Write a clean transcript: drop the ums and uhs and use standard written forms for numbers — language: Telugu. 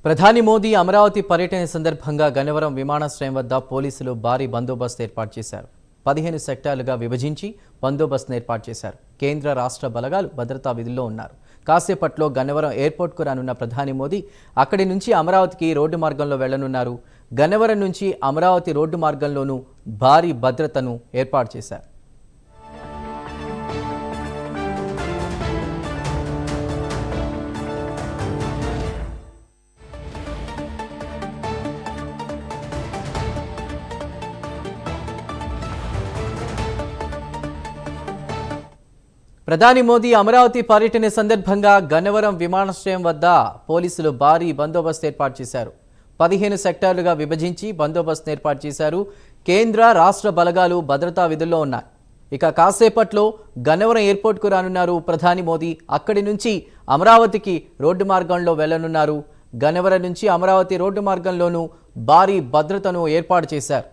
ప్రధాని మోదీ అమరావతి పర్యటన సందర్భంగా గన్నవరం విమానాశ్రయం వద్ద పోలీసులు భారీ బందోబస్తు ఏర్పాటు చేశారు. 15 సెక్టార్లుగా విభజించి బందోబస్తును ఏర్పాటు చేశారు. కేంద్ర రాష్ట్ర బలగాలు భద్రతా విధుల్లో ఉన్నారు. కాసేపట్లో గన్నవరం ఎయిర్పోర్ట్కు రానున్న ప్రధాని మోదీ అక్కడి నుంచి అమరావతికి రోడ్డు మార్గంలో వెళ్లనున్నారు. గన్నవరం నుంచి అమరావతి రోడ్డు మార్గంలోనూ భారీ భద్రతను ఏర్పాటు చేశారు. ప్రధాని మోదీ అమరావతి పర్యటన సందర్భంగా గన్నవరం విమానాశ్రయం వద్ద పోలీసులు భారీ బందోబస్తు ఏర్పాటు చేశారు. 15 సెక్టార్లుగా విభజించి బందోబస్తును ఏర్పాటు చేశారు. కేంద్ర రాష్ట్ర బలగాలు భద్రతా విధుల్లో ఉన్నాయి. ఇక కాసేపట్లో గన్నవరం ఎయిర్పోర్ట్కు రానున్నారు ప్రధాని మోదీ. అక్కడి నుంచి అమరావతికి రోడ్డు మార్గంలో వెళ్లనున్నారు. గన్నవరం నుంచి అమరావతి రోడ్డు మార్గంలోనూ భారీ భద్రతను ఏర్పాటు చేశారు.